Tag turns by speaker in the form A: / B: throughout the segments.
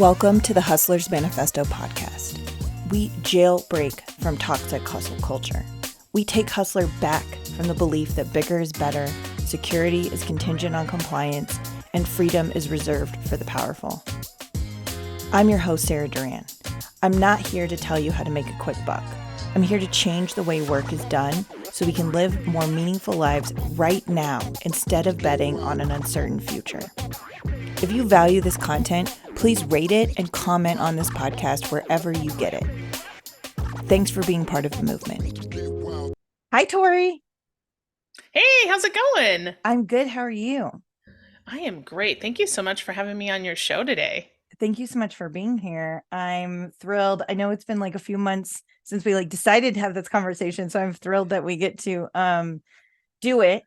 A: Welcome to the Hustler's Manifesto podcast. We jailbreak from toxic hustle culture. We take Hustler back from the belief that bigger is better, security is contingent on compliance, and freedom is reserved for the powerful. I'm your host, Sarah Duran. I'm not here to tell you how to make a quick buck. I'm here to change the way work is done so we can live more meaningful lives right now instead of betting on an uncertain future. If you value this content, please rate it and comment on this podcast wherever you get it. Thanks for being part of the movement. Hi, Tori.
B: Hey, how's it going?
A: I'm good. How are you?
B: I am great. Thank you so much for having me on your show today.
A: Thank you so much for being here. I'm thrilled. I know it's been like a few months since we decided to have this conversation, so I'm thrilled that we get to do it.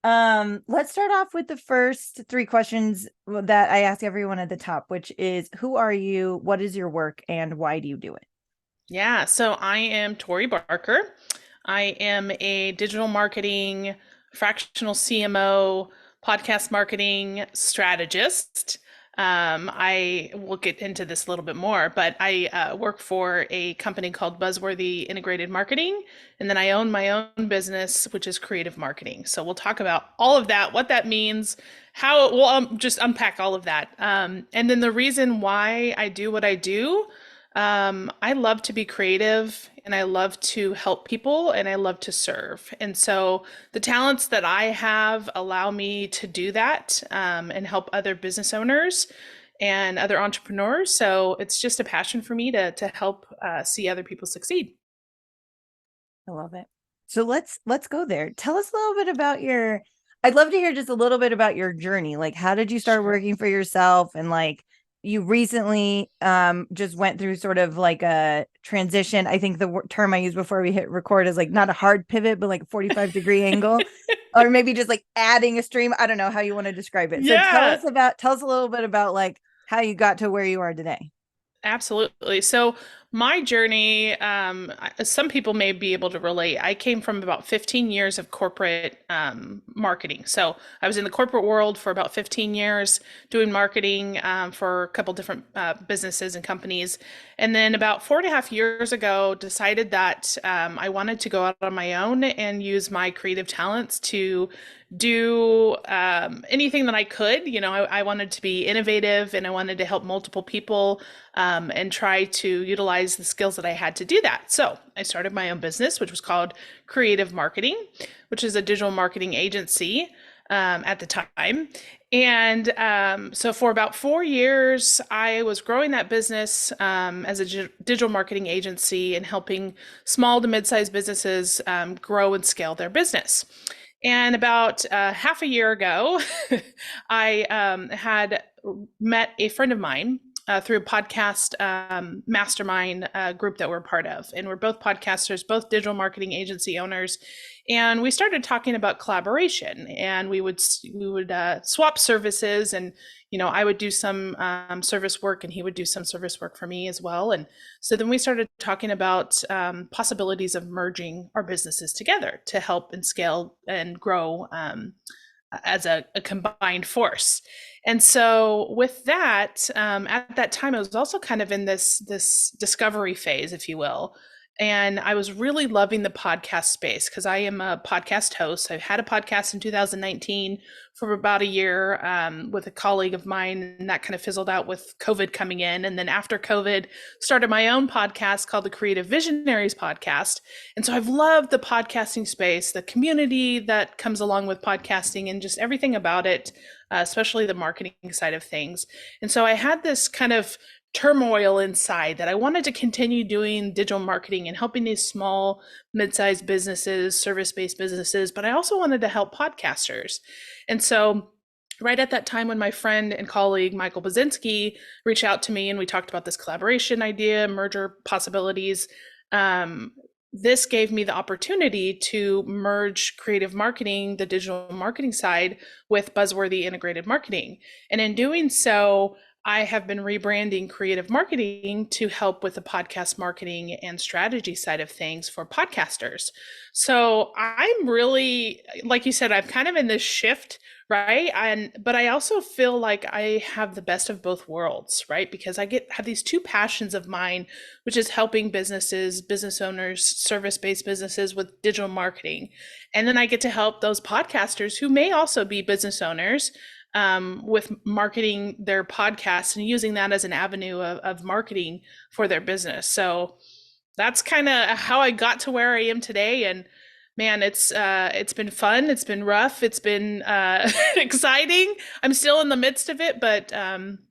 A: Let's start off with the first three questions that I ask everyone at the top, which is, who are you, what is your work, and why do you do it?
B: Yeah, so I am Tori Barker. I am a digital marketing, fractional CMO, podcast marketing strategist. I will get into this a little bit more, but I work for a company called Buzzworthy Integrated Marketing, and then I own my own business, which is creative marketing. So we'll talk about all of that, what that means, how we'll just unpack all of that. And then the reason why I do what I do. I love to be creative and I love to help people and I love to serve. And so the talents that I have allow me to do that and help other business owners and other entrepreneurs. So it's just a passion for me to help see other people succeed.
A: I love it. So let's go there. Tell us a little bit about I'd love to hear just a little bit about your journey. Like, how did you start working for yourself? And you recently just went through sort of like a transition. I think the term I used before we hit record is not a hard pivot, but a 45-degree angle, or maybe just adding a stream. I don't know how you want to describe it.
B: Yeah.
A: So tell us a little bit about how you got to where you are today.
B: Absolutely. So my journey, some people may be able to relate. I came from about 15 years of corporate marketing. So I was in the corporate world for about 15 years doing marketing for a couple different businesses and companies. And then about 4.5 years ago, decided that I wanted to go out on my own and use my creative talents to do anything that I could. I wanted to be innovative and I wanted to help multiple people and try to utilize the skills that I had to do that. So I started my own business, which was called Creative Marketing, which is a digital marketing agency at the time. And so for about 4 years, I was growing that business as a digital marketing agency and helping small to mid-sized businesses grow and scale their business. And about half a year ago, I had met a friend of mine through a podcast mastermind group that we're part of. And we're both podcasters, both digital marketing agency owners. And we started talking about collaboration, and we would swap services, and I would do some service work and he would do some service work for me as well. And so then we started talking about possibilities of merging our businesses together to help and scale and grow as a combined force. And so with that, at that time, I was also kind of in this discovery phase, if you will. And I was really loving the podcast space because I am a podcast host. I had a podcast in 2019 for about a year with a colleague of mine, and that kind of fizzled out with COVID coming in. And then after COVID, started my own podcast called the Creative Visionaries Podcast. And so I've loved the podcasting space, the community that comes along with podcasting, and just everything about it, especially the marketing side of things. And so I had this kind of turmoil inside that I wanted to continue doing digital marketing and helping these small, mid-sized businesses, service-based businesses, but I also wanted to help podcasters. And so right at that time when my friend and colleague, Michael Bazinski, reached out to me and we talked about this collaboration idea, merger possibilities, this gave me the opportunity to merge creative marketing, the digital marketing side, with Buzzworthy Integrated Marketing. And in doing so, I have been rebranding creative marketing to help with the podcast marketing and strategy side of things for podcasters. So I'm really, like you said, I'm kind of in this shift, right? But I also feel like I have the best of both worlds, right? Because I get have these two passions of mine, which is helping businesses, business owners, service-based businesses with digital marketing. And then I get to help those podcasters who may also be business owners with marketing their podcast and using that as an avenue of marketing for their business. So that's kind of how I got to where I am today. And man, it's been fun. It's been rough. It's been exciting. I'm still in the midst of it, but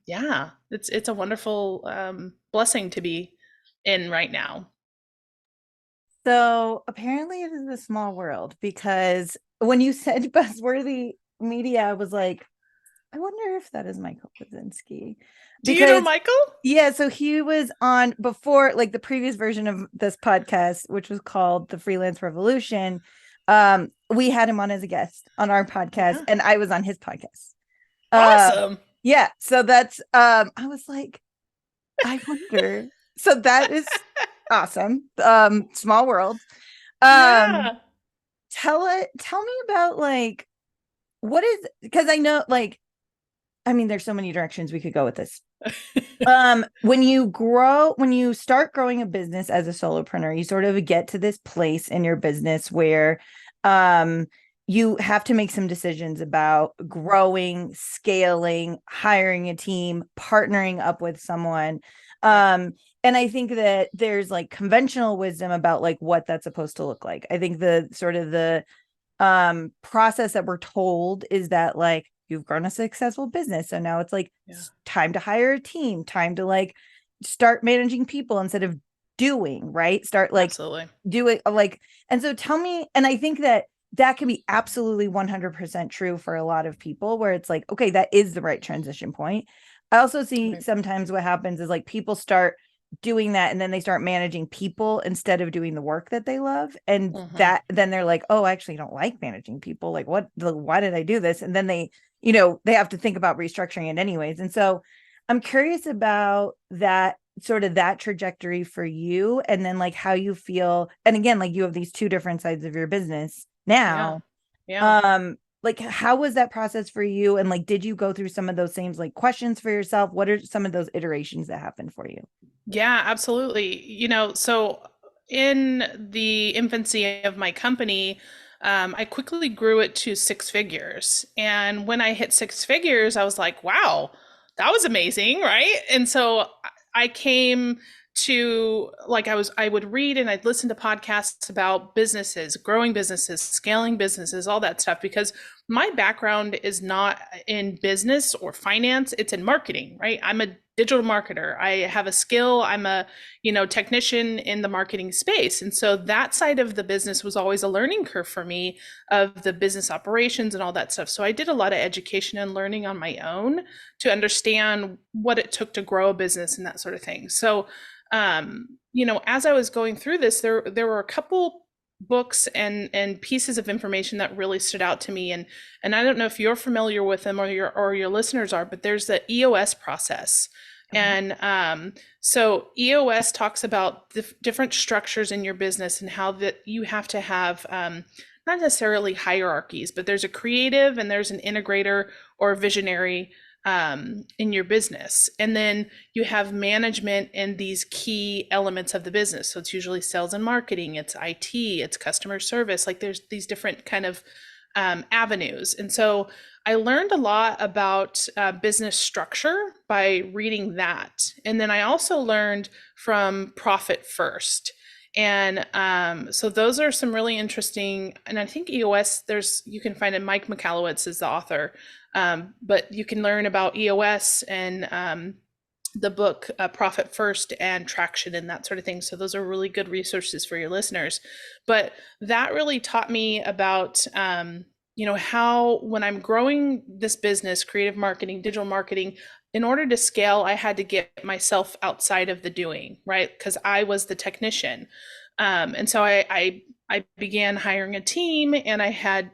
B: yeah, it's a wonderful blessing to be in right now.
A: So apparently it is a small world, because when you said buzzworthy media, I was like, I wonder if that is Michael Kaczynski.
B: Do you know
A: Because
B: Michael?
A: yeah, so he was on before, like the previous version of this podcast, which was called The Freelance Revolution. We had him on as a guest on our podcast,
B: Yeah.
A: and I was on his podcast.
B: Awesome.
A: Yeah, so that's I was like, I wonder. So that is awesome. Small world. Um,
B: Yeah.
A: tell me about like what is, because I know like, I mean, there's so many directions we could go with this. When you start growing a business as a solopreneur, you sort of get to this place in your business where um you have to make some decisions about growing, scaling, hiring a team, partnering up with someone.
B: Right.
A: And I think that there's like conventional wisdom about like what that's supposed to look like. I think the sort of the process that we're told is that like you've grown a successful business, so now it's like
B: Yeah.
A: time to hire a team, time to like start managing people instead of doing, right, start like
B: Absolutely.
A: do it like. And so tell me, and I think that that can be absolutely 100% true for a lot of people, where it's like, okay, that is the right transition point. I also see
B: Right.
A: sometimes what happens is like people start doing that and then they start managing people instead of doing the work that they love, and
B: Hmm.
A: that then they're like, oh, I actually don't like managing people, like why did I do this? And then they, they have to think about restructuring it anyways. And so I'm curious about that, sort of that trajectory for you, and then like how you feel. And again, like you have these two different sides of your business
B: Yeah.
A: now.
B: Yeah.
A: Like how was that process for you, and like did you go through some of those same like questions for yourself? What are some of those iterations that happened for you?
B: Yeah, absolutely. So in the infancy of my company, I quickly grew it to six figures. And when I hit six figures, I was like, wow, that was amazing, right? And so I came to like I would read and I'd listen to podcasts about businesses, growing businesses, scaling businesses, all that stuff, because my background is not in business or finance, it's in marketing, right? I'm a digital marketer. I have a skill. I'm a, technician in the marketing space. And so that side of the business was always a learning curve for me of the business operations and all that stuff. So I did a lot of education and learning on my own to understand what it took to grow a business and that sort of thing. So as I was going through this, there were a couple books and pieces of information that really stood out to me, and I don't know if you're familiar with them or your listeners are, but there's the EOS process.
A: Uh-huh.
B: And so EOS talks about the different structures in your business and how that you have to have not necessarily hierarchies, but there's a creative and there's an integrator or a visionary in your business. And then you have management in these key elements of the business. So it's usually sales and marketing, it's IT, it's customer service. Like there's these different kind of avenues. And so I learned a lot about business structure by reading that. And then I also learned from Profit First. And so those are some really interesting, and I think EOS, you can find it, Mike Michalowicz is the author, but you can learn about EOS and the book Profit First and Traction and that sort of thing. So those are really good resources for your listeners. But that really taught me about, how when I'm growing this business, creative marketing, digital marketing, in order to scale, I had to get myself outside of the doing, right? Because I was the technician. And so I began hiring a team, and I had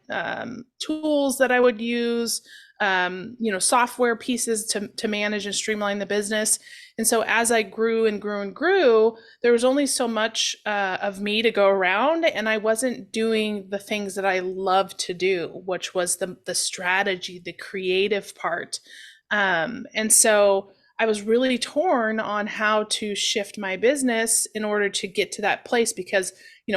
B: tools that I would use software pieces to manage and streamline the business. And so as I grew and grew and grew, there was only so much of me to go around, and I wasn't doing the things that I love to do, which was the strategy, the creative part. And so I was really torn on how to shift my business in order to get to that place, because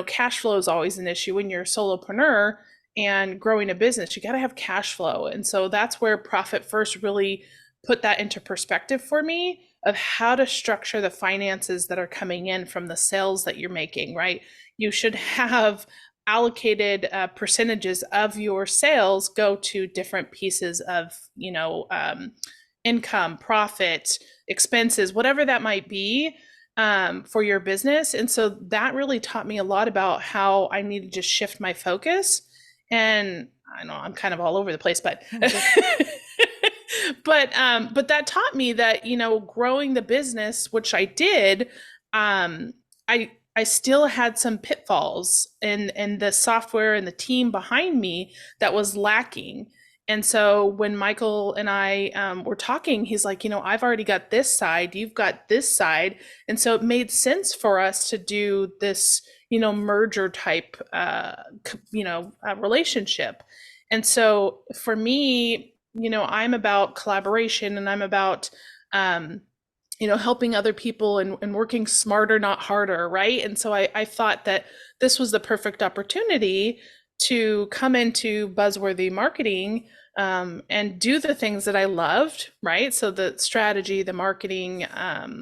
B: cash flow is always an issue when you're a solopreneur and growing a business. You got to have cash flow. And so that's where Profit First really put that into perspective for me, of how to structure the finances that are coming in from the sales that you're making, right? You should have allocated percentages of your sales go to different pieces of income, profit, expenses, whatever that might be, for your business. And so that really taught me a lot about how I needed to shift my focus. And I know I'm kind of all over the place, but but that taught me that growing the business, which I did, I still had some pitfalls in the software and the team behind me that was lacking. And so when Michael and I were talking, he's like, I've already got this side, you've got this side. And so it made sense for us to do this, merger type, relationship. And so for me, I'm about collaboration, and I'm about, helping other people and working smarter, not harder, right? And so I thought that this was the perfect opportunity to come into buzzworthy marketing, and do the things that I loved, right? So the strategy, the marketing,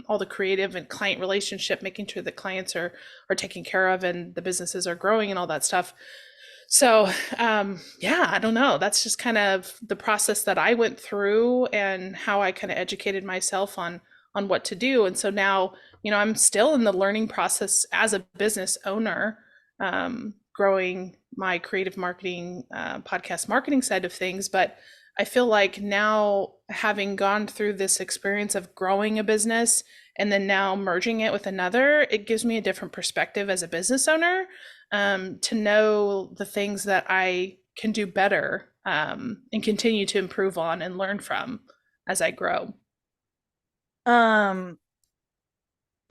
B: all the creative and client relationship, making sure that clients are taken care of and the businesses are growing and all that stuff. So yeah, I don't know. That's just kind of the process that I went through, and how I kind of educated myself on what to do. And so now, I'm still in the learning process as a business owner, growing my creative marketing, podcast marketing side of things. But I feel like now, having gone through this experience of growing a business and then now merging it with another, it gives me a different perspective as a business owner, to know the things that I can do better, and continue to improve on and learn from as I grow.
A: I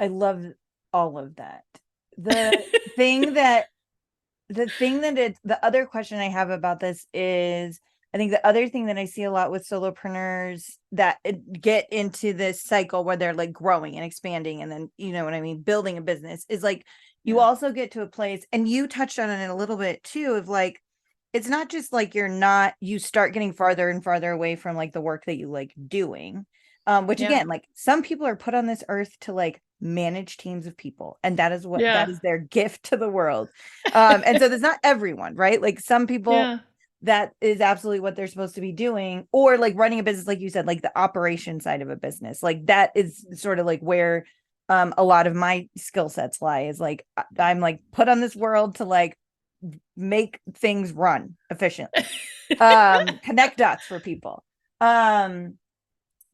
A: love all of that. The thing that the other question I have about this is, I think the other thing that I see a lot with solopreneurs that get into this cycle where they're like growing and expanding, and then, you know what I mean, building a business, is like, you also get to a place, and you touched on it a little bit too, of like, it's not just like you start getting farther and farther away from like the work that you like doing. Which again, like, some people are put on this earth to like manage teams of people, and that is their gift to the world. And so there's not everyone, right? Like, some people, that is absolutely what they're supposed to be doing, or like running a business, like you said, like the operation side of a business, like that is sort of like where a lot of my skill sets lie, is like, I'm like put on this world to like make things run efficiently, connect dots for people.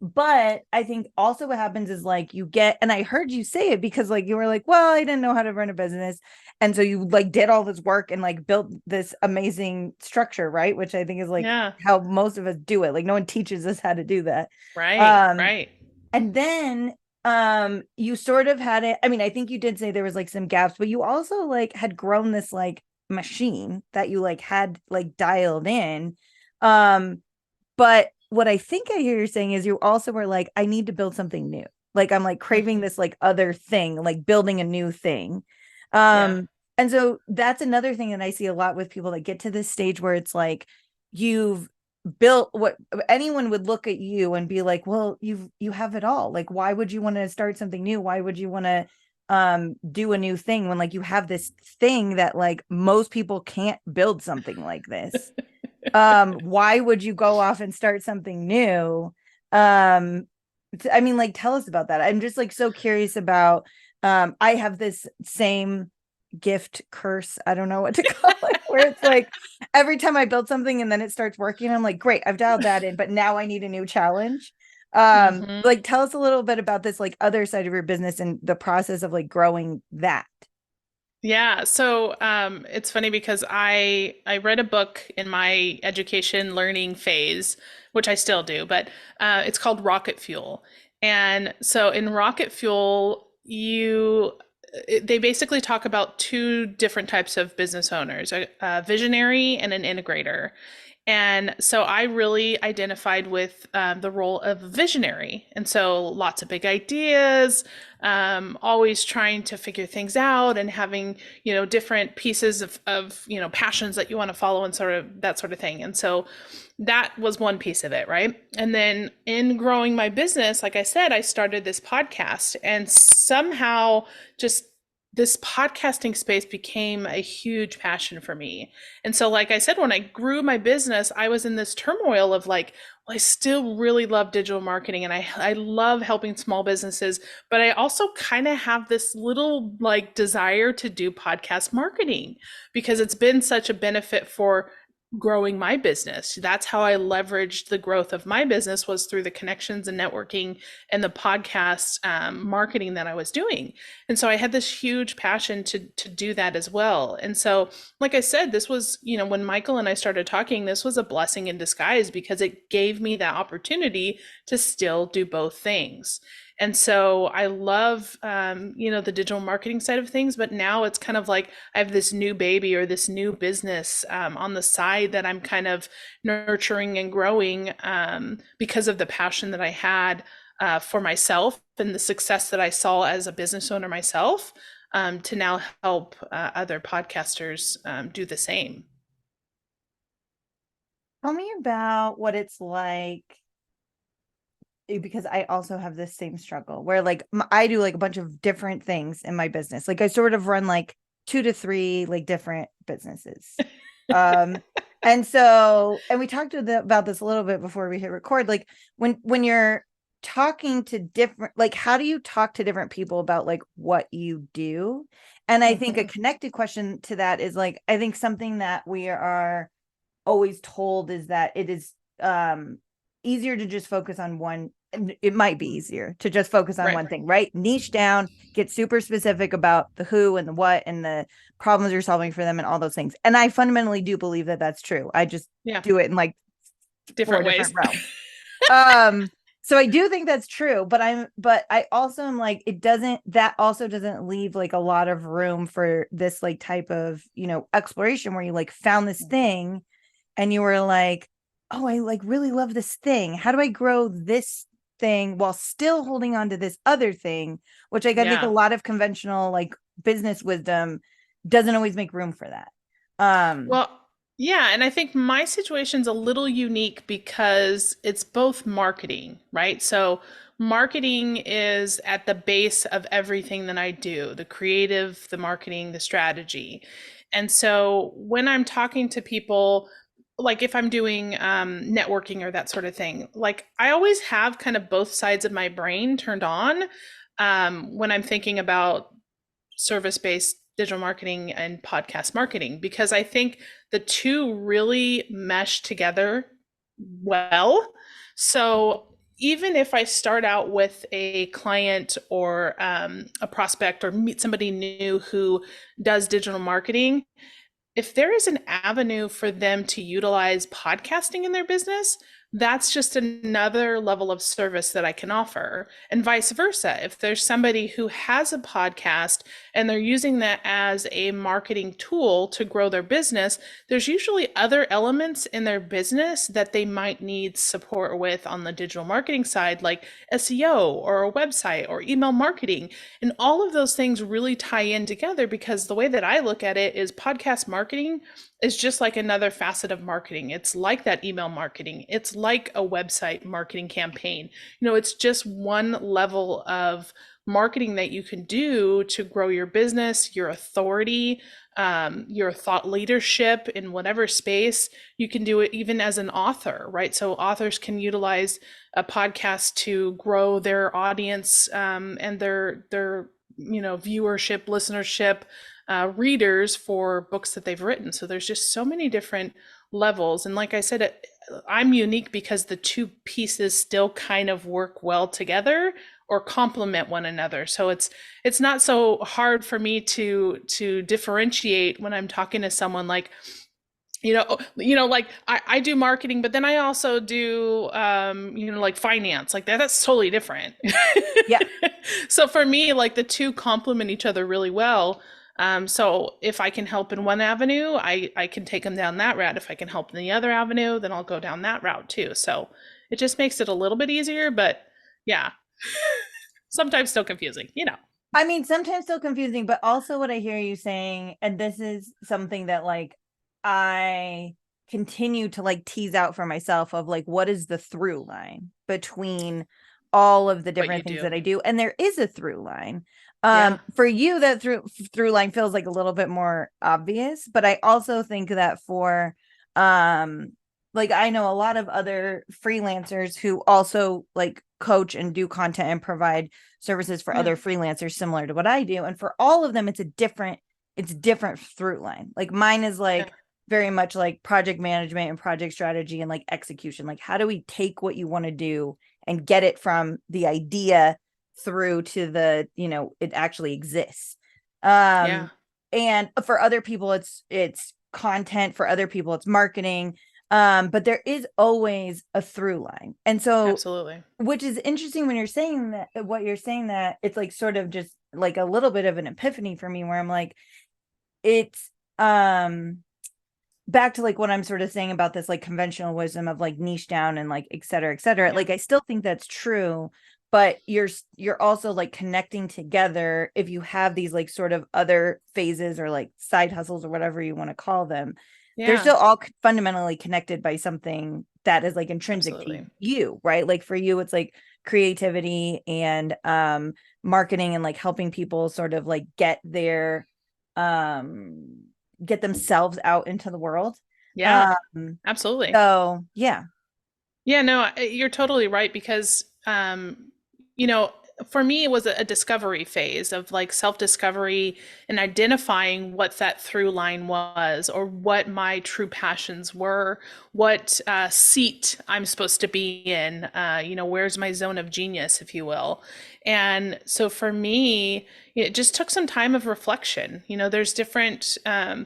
A: But I think also what happens is like, you get, and I heard you say it, because like you were like, well, I didn't know how to run a business, and so you like did all this work and like built this amazing structure, right? Which I think is like how most of us do it. Like, no one teaches us how to do that,
B: right.
A: And then you sort of had it, I mean, I think you did say there was like some gaps, but you also like had grown this like machine that you like had like dialed in. But what I think I hear you saying is, you also were like, I need to build something new. Like, I'm like craving this like other thing, like building a new thing. And so that's another thing that I see a lot with people that get to this stage where it's like, you've built what anyone would look at you and be like, well, you have it all. Like, why would you want to start something new? Why would you want to do a new thing when like you have this thing that like most people can't build something like this? Why would you go off and start something new? I mean, like, tell us about that. I'm just like so curious about, I have this same gift curse, I don't know what to call it, where it's like every time I build something and then it starts working, I'm like, great, I've dialed that in, but now I need a new challenge. Like, tell us a little bit about this like other side of your business and the process of like growing that.
B: Yeah, so it's funny because I read a book in my education learning phase, which I still do, but it's called Rocket Fuel. And so in Rocket Fuel, they basically talk about two different types of business owners, a visionary and an integrator. And so I really identified with the role of visionary. And so lots of big ideas, always trying to figure things out and having, different pieces of, passions that you want to follow and sort of that sort of thing. And so that was one piece of it, right? And then in growing my business, like I said, I started this podcast and somehow just this podcasting space became a huge passion for me. And so, like I said, when I grew my business, I was in this turmoil of like, well, I still really love digital marketing and I love helping small businesses, but I also kind of have this little like desire to do podcast marketing because it's been such a benefit for growing my business. That's how I leveraged the growth of my business was through the connections and networking and the podcast marketing that I was doing. And so I had this huge passion to do that as well. And so, like I said, this was, when Michael and I started talking, this was a blessing in disguise because it gave me that opportunity to still do both things. And so I love, the digital marketing side of things, but now it's kind of like I have this new baby or this new business on the side that I'm kind of nurturing and growing because of the passion that I had for myself and the success that I saw as a business owner myself to now help other podcasters do the same.
A: Tell me about what it's like, because I also have this same struggle where like I do like a bunch of different things in my business. Like I sort of run like 2 to 3 like different businesses. Um and so and we talked about this a little bit before we hit record. Like when you're talking to different, like how do you talk to different people about like what you do? And I think a connected question to that is like I think something that we are always told is that it is easier to just focus on one. It might be easier to just focus on one thing, right? Niche down, get super specific about the who and the what and the problems you're solving for them and all those things. And I fundamentally do believe that that's true. I just do it in like
B: different
A: 4
B: ways.
A: different realms. So I do think that's true, but I also am like, that also doesn't leave like a lot of room for this like type of, exploration where you like found this thing and you were like, oh, I like really love this thing. How do I grow this thing while still holding on to this other thing? Which I think a lot of conventional like business wisdom doesn't always make room for that.
B: Well, yeah, and I think my situation's a little unique because it's both marketing, right? So marketing is at the base of everything that I do, the creative, the marketing, the strategy. And so when I'm talking to people, like if I'm doing networking or that sort of thing, like I always have kind of both sides of my brain turned on when I'm thinking about service-based digital marketing and podcast marketing, because I think the two really mesh together well. So even if I start out with a client or a prospect or meet somebody new who does digital marketing, if there is an avenue for them to utilize podcasting in their business, that's just another level of service that I can offer. And vice versa. If there's somebody who has a podcast and they're using that as a marketing tool to grow their business, there's usually other elements in their business that they might need support with on the digital marketing side, like SEO or a website or email marketing. And all of those things really tie in together because the way that I look at it is podcast marketing is just like another facet of marketing. It's like that email marketing. It's like a website marketing campaign. It's just one level of marketing that you can do to grow your business, your authority, your thought leadership in whatever space. You can do it even as an author, right? So authors can utilize a podcast to grow their audience and their viewership, listenership, readers for books that they've written. So there's just so many different levels. And like I said, I'm unique because the two pieces still kind of work well together, or complement one another. So it's not so hard for me to differentiate when I'm talking to someone like, like I do marketing, but then I also do like finance. Like that's totally different.
A: Yeah.
B: So for me, like the two complement each other really well. So if I can help in one avenue, I can take them down that route. If I can help in the other avenue, then I'll go down that route too. So it just makes it a little bit easier, but yeah, sometimes still confusing.
A: I mean, sometimes so confusing, but also what I hear you saying, and this is something that like I continue to like tease out for myself of like, what is the through line between all of the
B: What you
A: different things
B: do.
A: that I do? And there is a through line.
B: Yeah.
A: For you, that through line feels like a little bit more obvious, but I also think that for like I know a lot of other freelancers who also like coach and do content and provide services for
B: Yeah.
A: other freelancers similar to what I do. And for all of them, it's different through line. Like mine is
B: Yeah.
A: like very much like project management and project strategy and like execution. Like how do we take what you want to do and get it from the idea through to the, it actually exists.
B: Yeah.
A: And for other people, it's content. For other people, it's marketing. But there is always a through line. And so
B: Absolutely.
A: which is interesting when you're saying that what you're saying, that it's like sort of just like a little bit of an epiphany for me where I'm like, it's back to like what I'm sort of saying about this like conventional wisdom of like niche down and like et cetera, et cetera.
B: Yeah.
A: Like I still think that's true, but you're also like connecting together if you have these like sort of other phases or like side hustles or whatever you want to call them. They're
B: Yeah.
A: still all fundamentally connected by something that is like intrinsic to
B: Absolutely.
A: you, right? Like for you, it's like creativity and marketing and like helping people sort of like um get themselves out into the world.
B: Yeah.
A: Um,
B: Absolutely.
A: so yeah.
B: Yeah, no, you're totally right because you know, for me it was a discovery phase of like self-discovery and identifying what that through line was or what my true passions were, what seat I'm supposed to be in, where's my zone of genius, if you will. And so for me, it just took some time of reflection. There's different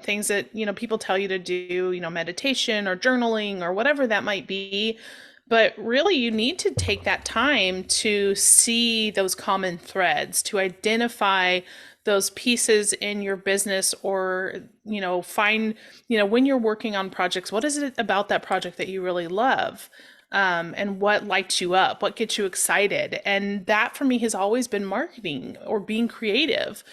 B: things that, people tell you to do, meditation or journaling or whatever that might be. But really, you need to take that time to see those common threads, to identify those pieces in your business or, find, when you're working on projects, what is it about that project that you really love? And what lights you up, what gets you excited. And that for me has always been marketing or being creative.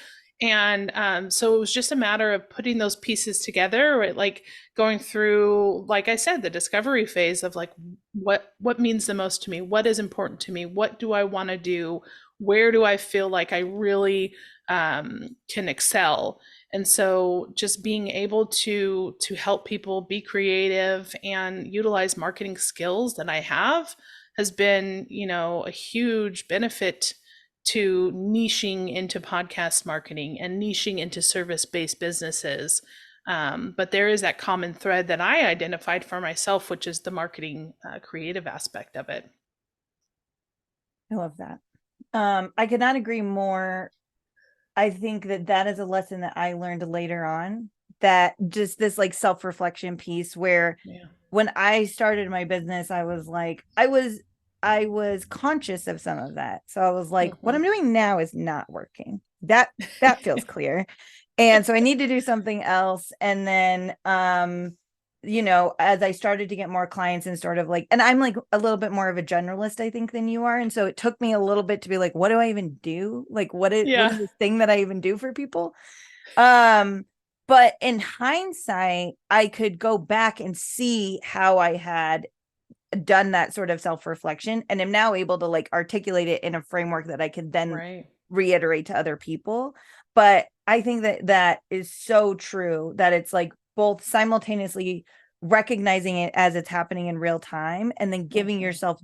B: And so it was just a matter of putting those pieces together, right? Like going through, like I said, the discovery phase of like what means the most to me, what is important to me, what do I want to do, where do I feel like I really can excel. And so just being able to help people be creative and utilize marketing skills that I have has been, a huge benefit to niching into podcast marketing and niching into service-based businesses. But there is that common thread that I identified for myself, which is the marketing creative aspect of it.
A: I love that. I could not agree more. I think that is a lesson that I learned later on, that just this like self-reflection piece where
B: Yeah.
A: when I started my business, I was like, I was conscious of some of that. So I was like, what
B: Mm-hmm.
A: I'm doing now is not working. That feels clear. And so I need to do something else. And then as I started to get more clients and sort of like, and I'm like a little bit more of a generalist, I think, than you are. And so it took me a little bit to be like, what do I even do? Like what is
B: Yeah.
A: this thing that I even do for people? But in hindsight, I could go back and see how I had done that sort of self-reflection and am now able to like articulate it in a framework that I can then
B: Right.
A: reiterate to other people. But I think that is so true, that it's like both simultaneously recognizing it as it's happening in real time and then giving
B: Mm-hmm.
A: yourself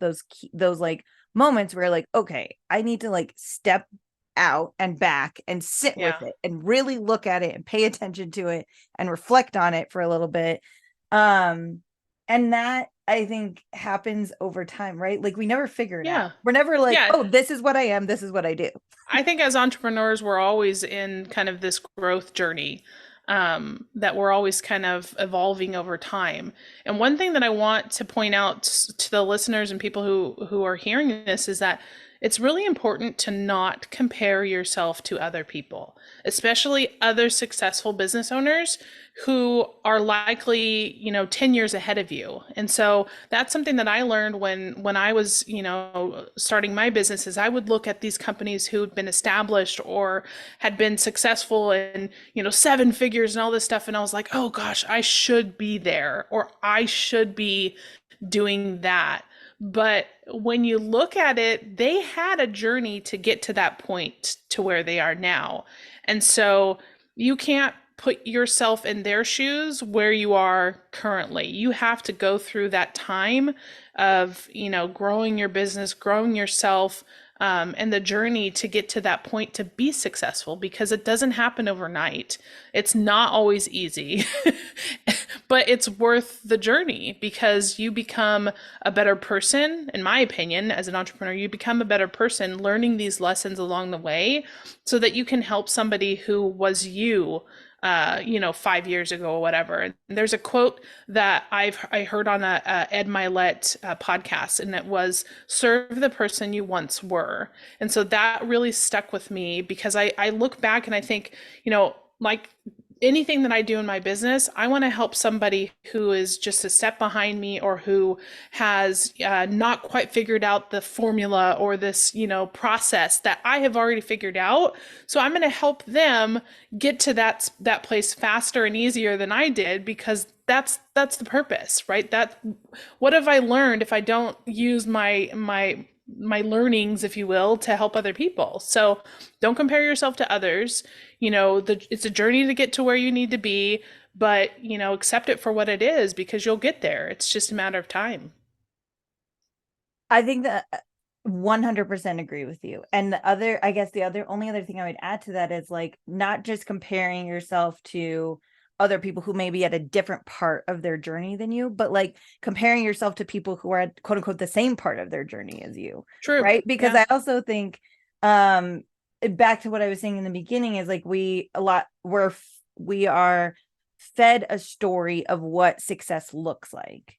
A: those like moments where like, okay, I need to like step out and back and sit with
B: Yeah.
A: it and really look at it and pay attention to it and reflect on it for a little bit. And that I think happens over time, right? Like we never figure it out.
B: Yeah.
A: We're never like,
B: Yeah.
A: oh, this is what I am, this is what I do.
B: I think as entrepreneurs, we're always in kind of this growth journey, that we're always kind of evolving over time. And one thing that I want to point out to the listeners and people who are hearing this is that it's really important to not compare yourself to other people, especially other successful business owners who are likely, 10 years ahead of you. And so that's something that I learned when I was, starting my business. Is I would look at these companies who had been established or had been successful in, seven figures and all this stuff, and I was like, "Oh gosh, I should be there, or I should be doing that." But when you look at it, they had a journey to get to that point to where they are now. And so you can't put yourself in their shoes where you are currently. You have to go through that time of, growing your business, growing yourself, and the journey to get to that point to be successful, because it doesn't happen overnight. It's not always easy, but it's worth the journey, because you become a better person. In my opinion, as an entrepreneur, you become a better person learning these lessons along the way so that you can help somebody who was you, 5 years ago or whatever. And there's a quote that I heard on a Ed Milet podcast, and it was, "Serve the person you once were." And so that really stuck with me, because I look back and I think, like anything that I do in my business, I want to help somebody who is just a step behind me, or who has not quite figured out the formula or this, process that I have already figured out. So I'm going to help them get to that place faster and easier than I did, because that's the purpose, right? That what have I learned if I don't use my learnings, if you will, to help other people? So don't compare yourself to others. It's a journey to get to where you need to be, but accept it for what it is, because you'll get there. It's just a matter of time.
A: I think that 100% agree with you. And the only other thing I would add to that is like not just comparing yourself to other people who may be at a different part of their journey than you, but like comparing yourself to people who are at quote unquote the same part of their journey as you.
B: True.
A: Right. Because
B: Yeah.
A: I also think, back to what I was saying in the beginning, is like we are fed a story of what success looks like.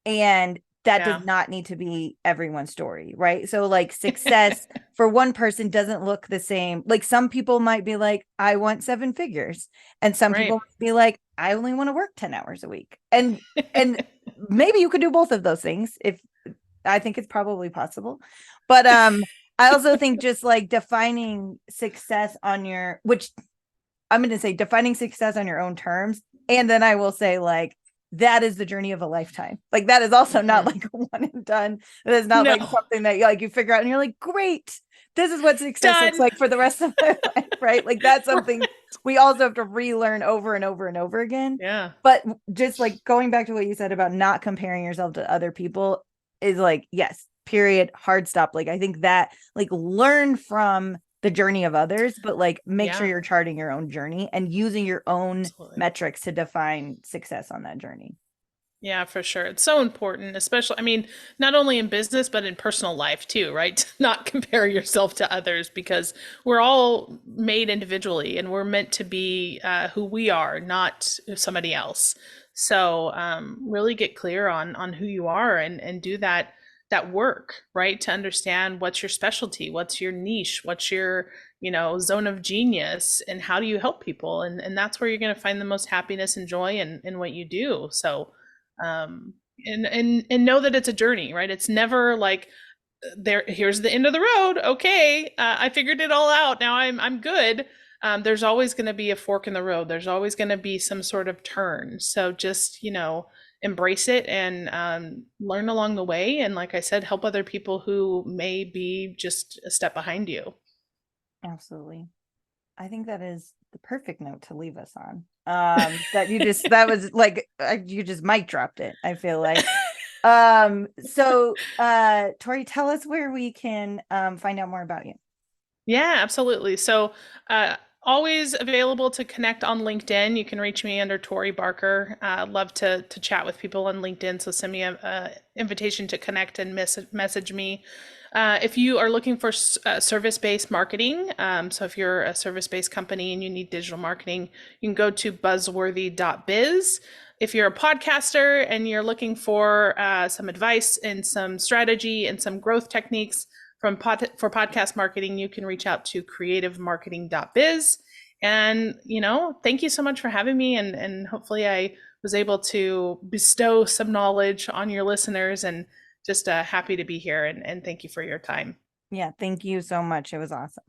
A: And that does
B: Yeah.
A: not need to be everyone's story, right? So like success for one person doesn't look the same. Like some people might be like, I want seven figures. And some people
B: Right.
A: might be like, I only want to work 10 hours a week. And maybe you could do both of those things. If I think it's probably possible. But I also think just like defining success on your, which I'm going to say defining success on your own terms. And then I will say like, that is the journey of a lifetime. Like that is also not like a one and done. That is not like
B: No.
A: something that you figure out and you're like, great, this is what success looks
B: Done.
A: like for the rest of my life, right? Like that's something we also have to relearn over and over and over again.
B: Yeah.
A: But just like going back to what you said about not comparing yourself to other people is like, yes, period, hard stop. Like I think that like learn from the journey of others, but like make sure
B: Yeah.
A: you're charting your own journey and using your own
B: Absolutely.
A: metrics to define success on that journey.
B: Yeah, for sure. It's so important, especially, I mean, not only in business, but in personal life too, right? To not compare yourself to others, because we're all made individually and we're meant to be who we are, not somebody else. So really get clear on who you are, and do that work, right? To understand what's your specialty, what's your niche, what's your, zone of genius, and how do you help people? And that's where you're going to find the most happiness and joy in what you do. So and know that it's a journey, right? It's never like here's the end of the road. Okay, I figured it all out. Now I'm good. There's always going to be a fork in the road. There's always going to be some sort of turn. So just embrace it and learn along the way. And like I said, help other people who may be just a step behind you.
A: Absolutely. I think that is the perfect note to leave us on. That was like you just mic dropped it, I feel like. So Tori, tell us where we can find out more about you.
B: Yeah, absolutely. So Always available to connect on LinkedIn. You can reach me under Tori Barker. Love to chat with people on LinkedIn. So send me a invitation to connect and message me. If you are looking for service-based marketing, so if you're a service-based company and you need digital marketing, you can go to buzzworthy.biz. If you're a podcaster and you're looking for some advice and some strategy and some growth techniques for podcast marketing, you can reach out to creativemarketing.biz. And, thank you so much for having me. And hopefully I was able to bestow some knowledge on your listeners, and just happy to be here. And thank you for your time.
A: Yeah, thank you so much. It was awesome.